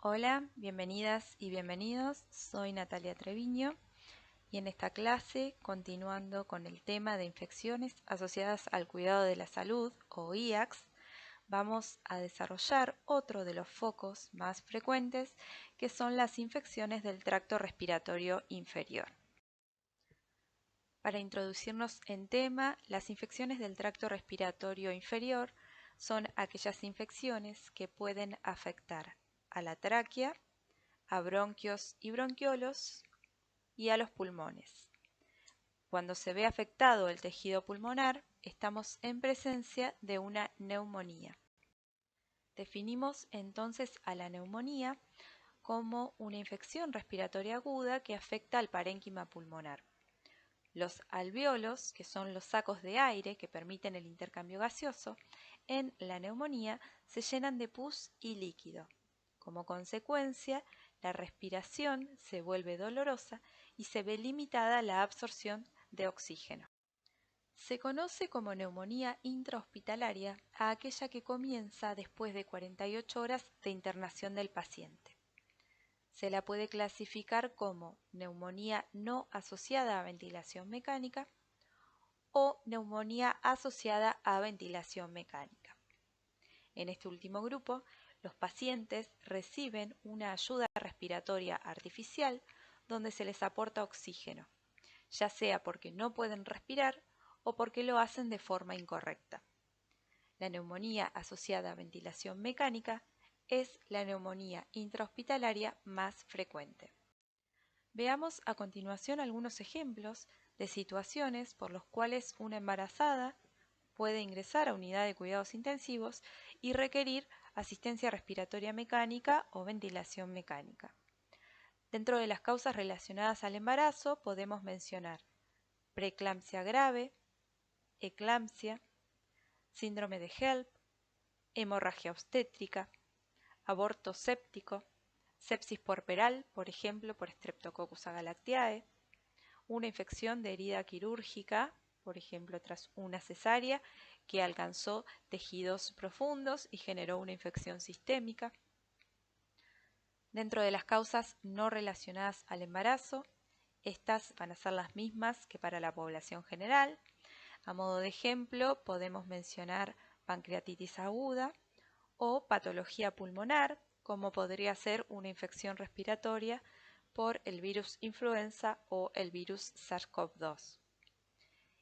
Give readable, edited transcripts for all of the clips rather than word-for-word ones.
Hola, bienvenidas y bienvenidos. Soy Natalia Treviño y en esta clase, continuando con el tema de infecciones asociadas al cuidado de la salud o IACS, vamos a desarrollar otro de los focos más frecuentes, que son las infecciones del tracto respiratorio inferior. Para introducirnos en tema, las infecciones del tracto respiratorio inferior son aquellas infecciones que pueden afectar a la tráquea, a bronquios y bronquiolos y a los pulmones. Cuando se ve afectado el tejido pulmonar, estamos en presencia de una neumonía. Definimos entonces a la neumonía como una infección respiratoria aguda que afecta al parénquima pulmonar. Los alvéolos, que son los sacos de aire que permiten el intercambio gaseoso, en la neumonía se llenan de pus y líquido. Como consecuencia, la respiración se vuelve dolorosa y se ve limitada la absorción de oxígeno. Se conoce como neumonía intrahospitalaria a aquella que comienza después de 48 horas de internación del paciente. Se la puede clasificar como neumonía no asociada a ventilación mecánica o neumonía asociada a ventilación mecánica. En este último grupo, los pacientes reciben una ayuda respiratoria artificial donde se les aporta oxígeno, ya sea porque no pueden respirar o porque lo hacen de forma incorrecta. La neumonía asociada a ventilación mecánica es la neumonía intrahospitalaria más frecuente. Veamos a continuación algunos ejemplos de situaciones por los cuales una embarazada puede ingresar a unidad de cuidados intensivos y requerir asistencia respiratoria mecánica o ventilación mecánica. Dentro de las causas relacionadas al embarazo podemos mencionar preeclampsia grave, eclampsia, síndrome de HELLP, hemorragia obstétrica, aborto séptico, sepsis puerperal, por ejemplo por Streptococcus agalactiae, una infección de herida quirúrgica, por ejemplo tras una cesárea que alcanzó tejidos profundos y generó una infección sistémica. Dentro de las causas no relacionadas al embarazo, estas van a ser las mismas que para la población general. A modo de ejemplo, podemos mencionar pancreatitis aguda o patología pulmonar, como podría ser una infección respiratoria por el virus influenza o el virus SARS-CoV-2.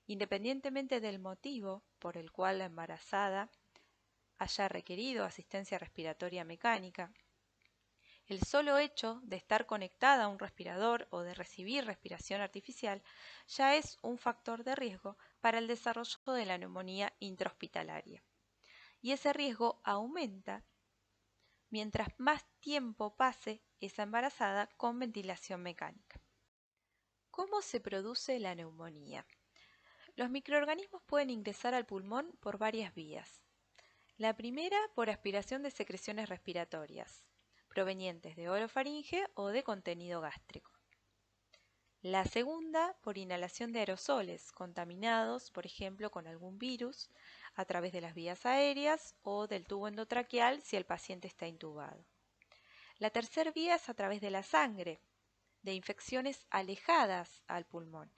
Independientemente del motivo por el cual la embarazada haya requerido asistencia respiratoria mecánica, el solo hecho de estar conectada a un respirador o de recibir respiración artificial ya es un factor de riesgo para el desarrollo de la neumonía intrahospitalaria. Y ese riesgo aumenta mientras más tiempo pase esa embarazada con ventilación mecánica. ¿Cómo se produce la neumonía? Los microorganismos pueden ingresar al pulmón por varias vías. La primera, por aspiración de secreciones respiratorias, provenientes de orofaringe o de contenido gástrico. La segunda, por inhalación de aerosoles contaminados, por ejemplo, con algún virus, a través de las vías aéreas o del tubo endotraqueal si el paciente está intubado. La tercera vía es a través de la sangre, de infecciones alejadas al pulmón.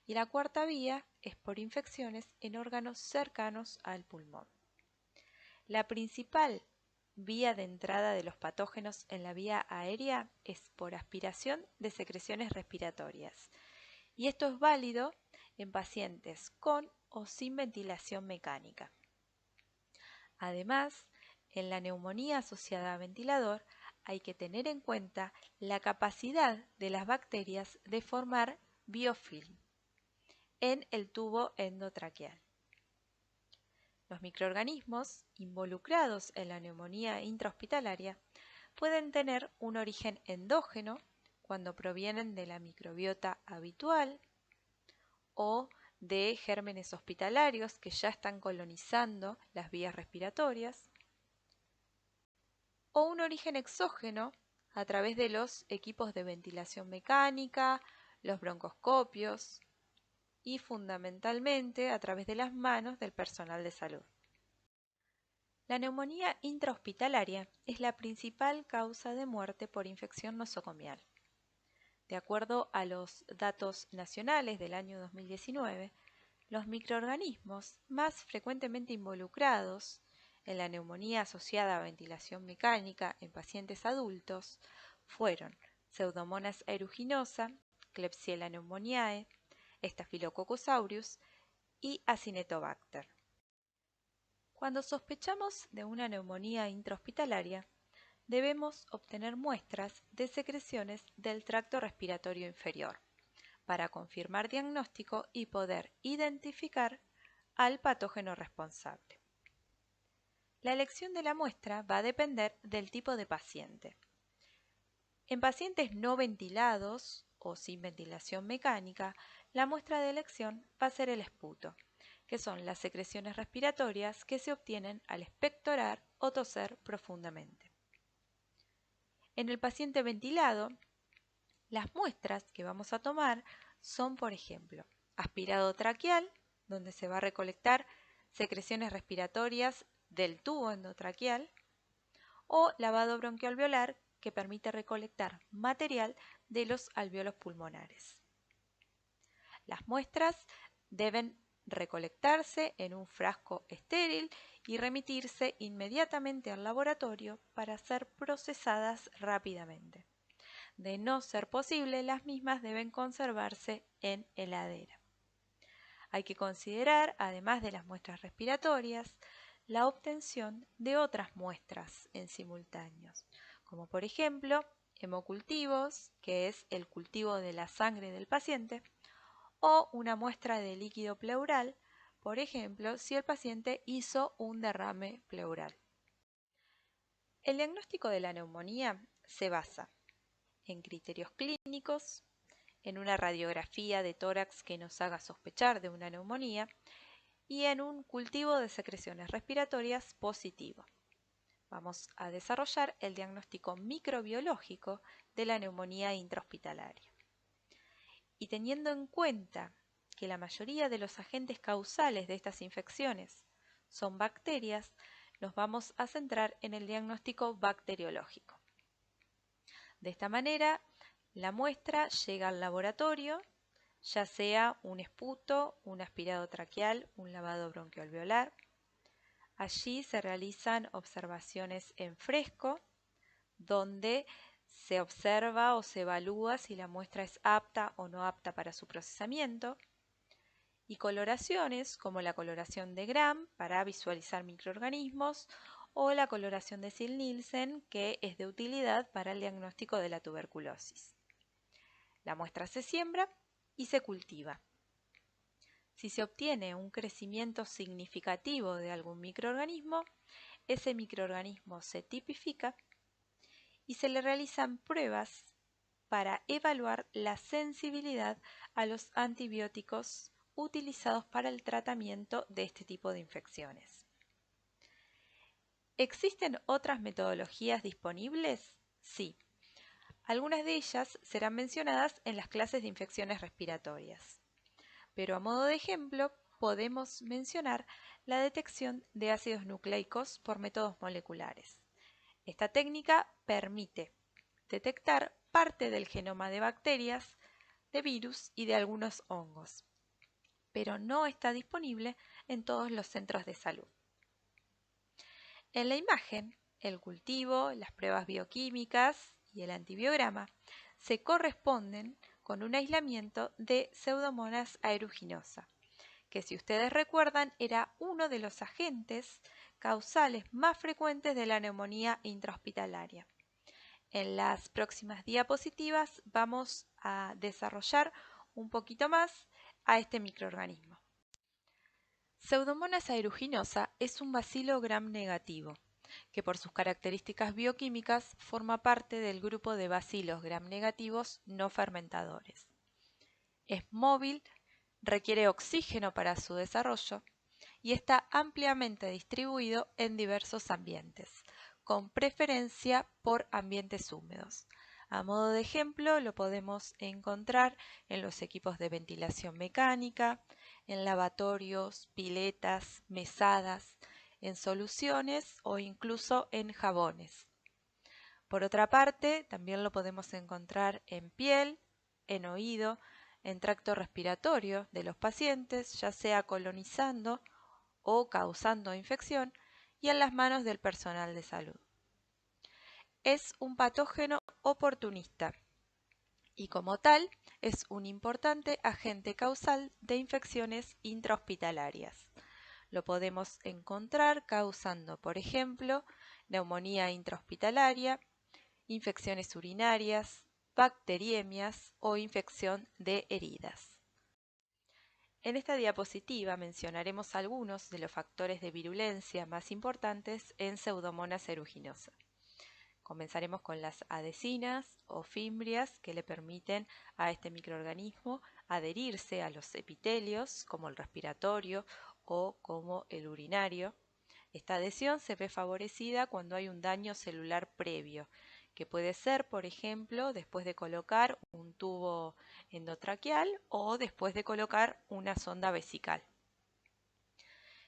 Y la cuarta vía es por infecciones en órganos cercanos al pulmón. La principal vía de entrada de los patógenos en la vía aérea es por aspiración de secreciones respiratorias. Y esto es válido en pacientes con o sin ventilación mecánica. Además, en la neumonía asociada a ventilador hay que tener en cuenta la capacidad de las bacterias de formar biofilm en el tubo endotraqueal. Los microorganismos involucrados en la neumonía intrahospitalaria pueden tener un origen endógeno cuando provienen de la microbiota habitual o de gérmenes hospitalarios que ya están colonizando las vías respiratorias, o un origen exógeno a través de los equipos de ventilación mecánica, los broncoscopios y fundamentalmente a través de las manos del personal de salud. La neumonía intrahospitalaria es la principal causa de muerte por infección nosocomial. De acuerdo a los datos nacionales del año 2019, los microorganismos más frecuentemente involucrados en la neumonía asociada a ventilación mecánica en pacientes adultos fueron Pseudomonas aeruginosa, Klebsiella pneumoniae, Staphylococcus aureus y Acinetobacter. Cuando sospechamos de una neumonía intrahospitalaria, debemos obtener muestras de secreciones del tracto respiratorio inferior para confirmar diagnóstico y poder identificar al patógeno responsable. La elección de la muestra va a depender del tipo de paciente. En pacientes no ventilados o sin ventilación mecánica, la muestra de elección va a ser el esputo, que son las secreciones respiratorias que se obtienen al expectorar o toser profundamente. En el paciente ventilado, las muestras que vamos a tomar son, por ejemplo, aspirado traqueal, donde se va a recolectar secreciones respiratorias del tubo endotraqueal, o lavado bronquialveolar, que permite recolectar material de los alvéolos pulmonares. Las muestras deben recolectarse en un frasco estéril y remitirse inmediatamente al laboratorio para ser procesadas rápidamente. De no ser posible, las mismas deben conservarse en heladera. Hay que considerar, además de las muestras respiratorias, la obtención de otras muestras en simultáneos, como por ejemplo hemocultivos, que es el cultivo de la sangre del paciente, o una muestra de líquido pleural, por ejemplo, si el paciente hizo un derrame pleural. El diagnóstico de la neumonía se basa en criterios clínicos, en una radiografía de tórax que nos haga sospechar de una neumonía y en un cultivo de secreciones respiratorias positivo. Vamos a desarrollar el diagnóstico microbiológico de la neumonía intrahospitalaria. Y teniendo en cuenta que la mayoría de los agentes causales de estas infecciones son bacterias, nos vamos a centrar en el diagnóstico bacteriológico. De esta manera, la muestra llega al laboratorio, ya sea un esputo, un aspirado traqueal, un lavado bronquialveolar. Allí se realizan observaciones en fresco, donde se observa o se evalúa si la muestra es apta o no apta para su procesamiento, y coloraciones como la coloración de Gram para visualizar microorganismos o la coloración de Ziehl-Neelsen, que es de utilidad para el diagnóstico de la tuberculosis. La muestra se siembra y se cultiva. Si se obtiene un crecimiento significativo de algún microorganismo, ese microorganismo se tipifica y se le realizan pruebas para evaluar la sensibilidad a los antibióticos utilizados para el tratamiento de este tipo de infecciones. ¿Existen otras metodologías disponibles? Sí. Algunas de ellas serán mencionadas en las clases de infecciones respiratorias. Pero a modo de ejemplo, podemos mencionar la detección de ácidos nucleicos por métodos moleculares. Esta técnica permite detectar parte del genoma de bacterias, de virus y de algunos hongos, pero no está disponible en todos los centros de salud. En la imagen, el cultivo, las pruebas bioquímicas y el antibiograma se corresponden con un aislamiento de Pseudomonas aeruginosa, que si ustedes recuerdan era uno de los agentes causales más frecuentes de la neumonía intrahospitalaria. En las próximas diapositivas vamos a desarrollar un poquito más a este microorganismo. Pseudomonas aeruginosa es un bacilo gram negativo, que por sus características bioquímicas forma parte del grupo de bacilos gram negativos no fermentadores. Es móvil, requiere oxígeno para su desarrollo y está ampliamente distribuido en diversos ambientes, con preferencia por ambientes húmedos. A modo de ejemplo, lo podemos encontrar en los equipos de ventilación mecánica, en lavatorios, piletas, mesadas, en soluciones o incluso en jabones. Por otra parte, también lo podemos encontrar en piel, en oído, en tracto respiratorio de los pacientes, ya sea colonizando o causando infección, y en las manos del personal de salud. Es un patógeno oportunista y como tal es un importante agente causal de infecciones intrahospitalarias. Lo podemos encontrar causando, por ejemplo, neumonía intrahospitalaria, infecciones urinarias, bacteriemias o infección de heridas. En esta diapositiva mencionaremos algunos de los factores de virulencia más importantes en Pseudomonas aeruginosa. Comenzaremos con las adhesinas o fimbrias que le permiten a este microorganismo adherirse a los epitelios como el respiratorio o como el urinario. Esta adhesión se ve favorecida cuando hay un daño celular previo, que puede ser, por ejemplo, después de colocar un tubo endotraqueal o después de colocar una sonda vesical.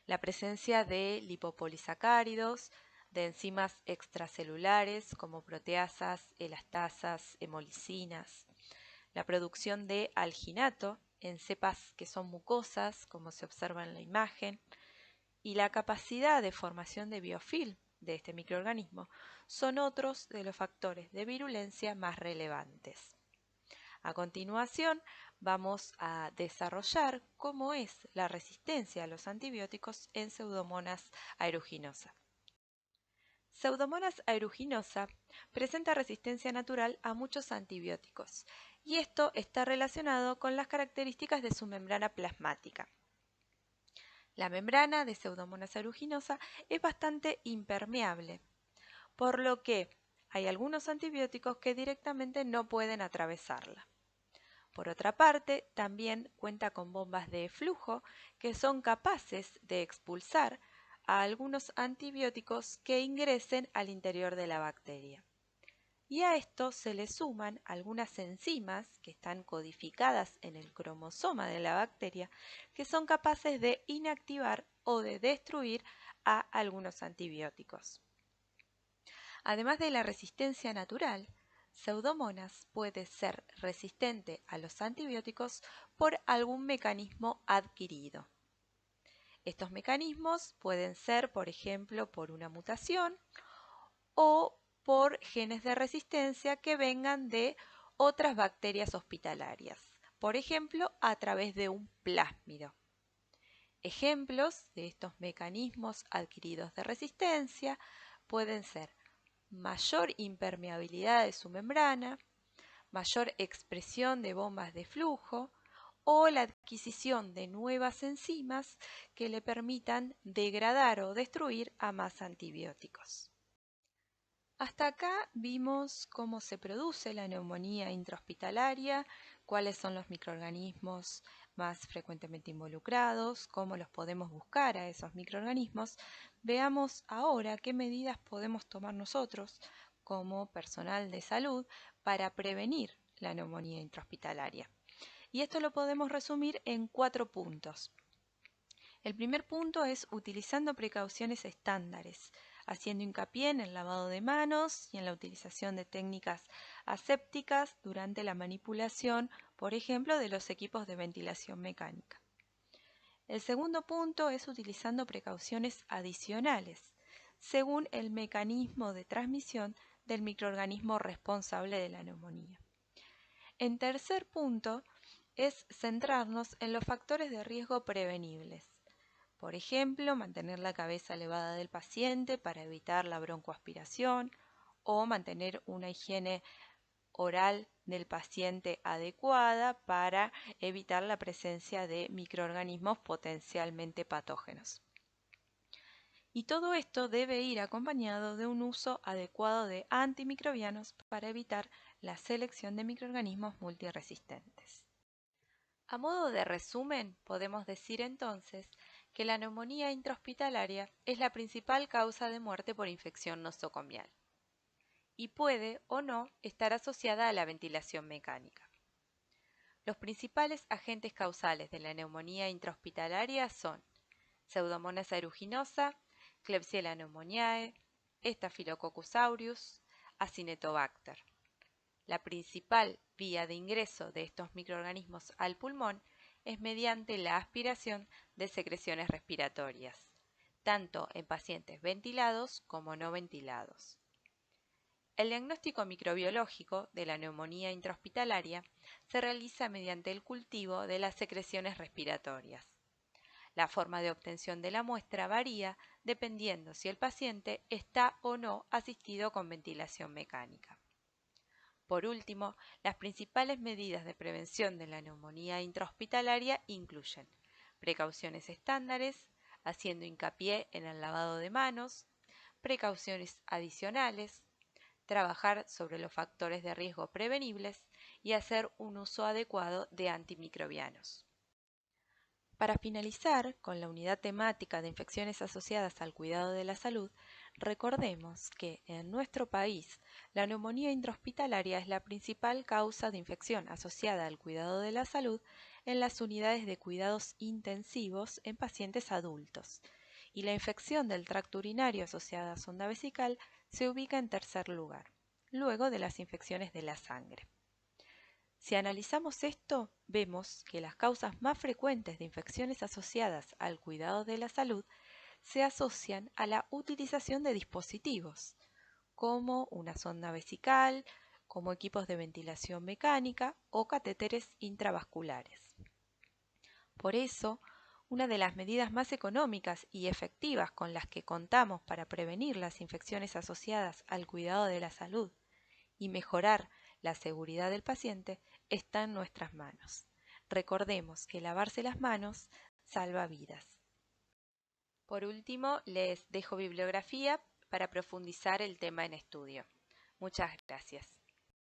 La presencia de lipopolisacáridos, de enzimas extracelulares como proteasas, elastasas, hemolicinas, la producción de alginato en cepas que son mucosas, como se observa en la imagen, y la capacidad de formación de biofilm de este microorganismo son otros de los factores de virulencia más relevantes. A continuación, vamos a desarrollar cómo es la resistencia a los antibióticos en Pseudomonas aeruginosa. Pseudomonas aeruginosa presenta resistencia natural a muchos antibióticos y esto está relacionado con las características de su membrana plasmática. La membrana de Pseudomonas aeruginosa es bastante impermeable, por lo que hay algunos antibióticos que directamente no pueden atravesarla. Por otra parte, también cuenta con bombas de flujo que son capaces de expulsar a algunos antibióticos que ingresen al interior de la bacteria. Y a esto se le suman algunas enzimas que están codificadas en el cromosoma de la bacteria que son capaces de inactivar o de destruir a algunos antibióticos. Además de la resistencia natural, Pseudomonas puede ser resistente a los antibióticos por algún mecanismo adquirido. Estos mecanismos pueden ser, por ejemplo, por una mutación o por genes de resistencia que vengan de otras bacterias hospitalarias, por ejemplo, a través de un plásmido. Ejemplos de estos mecanismos adquiridos de resistencia pueden ser mayor impermeabilidad de su membrana, mayor expresión de bombas de flujo o la adquisición de nuevas enzimas que le permitan degradar o destruir a más antibióticos. Hasta acá vimos cómo se produce la neumonía intrahospitalaria, cuáles son los microorganismos más frecuentemente involucrados, cómo los podemos buscar a esos microorganismos. Veamos ahora qué medidas podemos tomar nosotros como personal de salud para prevenir la neumonía intrahospitalaria. Y esto lo podemos resumir en 4 puntos. El primer punto es utilizando precauciones estándares, haciendo hincapié en el lavado de manos y en la utilización de técnicas asépticas durante la manipulación, por ejemplo, de los equipos de ventilación mecánica. El segundo punto es utilizando precauciones adicionales, según el mecanismo de transmisión del microorganismo responsable de la neumonía. En tercer punto es centrarnos en los factores de riesgo prevenibles. Por ejemplo, mantener la cabeza elevada del paciente para evitar la broncoaspiración o mantener una higiene oral del paciente adecuada para evitar la presencia de microorganismos potencialmente patógenos. Y todo esto debe ir acompañado de un uso adecuado de antimicrobianos para evitar la selección de microorganismos multiresistentes. A modo de resumen, podemos decir entonces que la neumonía intrahospitalaria es la principal causa de muerte por infección nosocomial y puede o no estar asociada a la ventilación mecánica. Los principales agentes causales de la neumonía intrahospitalaria son Pseudomonas aeruginosa, Klebsiella pneumoniae, Staphylococcus aureus, Acinetobacter. La principal vía de ingreso de estos microorganismos al pulmón es mediante la aspiración de secreciones respiratorias, tanto en pacientes ventilados como no ventilados. El diagnóstico microbiológico de la neumonía intrahospitalaria se realiza mediante el cultivo de las secreciones respiratorias. La forma de obtención de la muestra varía dependiendo si el paciente está o no asistido con ventilación mecánica. Por último, las principales medidas de prevención de la neumonía intrahospitalaria incluyen precauciones estándares, haciendo hincapié en el lavado de manos, precauciones adicionales, trabajar sobre los factores de riesgo prevenibles y hacer un uso adecuado de antimicrobianos. Para finalizar con la unidad temática de infecciones asociadas al cuidado de la salud, recordemos que en nuestro país la neumonía intrahospitalaria es la principal causa de infección asociada al cuidado de la salud en las unidades de cuidados intensivos en pacientes adultos, y la infección del tracto urinario asociada a sonda vesical se ubica en tercer lugar, luego de las infecciones de la sangre. Si analizamos esto, vemos que las causas más frecuentes de infecciones asociadas al cuidado de la salud se asocian a la utilización de dispositivos, como una sonda vesical, como equipos de ventilación mecánica o catéteres intravasculares. Por eso, una de las medidas más económicas y efectivas con las que contamos para prevenir las infecciones asociadas al cuidado de la salud y mejorar la seguridad del paciente está en nuestras manos. Recordemos que lavarse las manos salva vidas. Por último, les dejo bibliografía para profundizar el tema en estudio. Muchas gracias.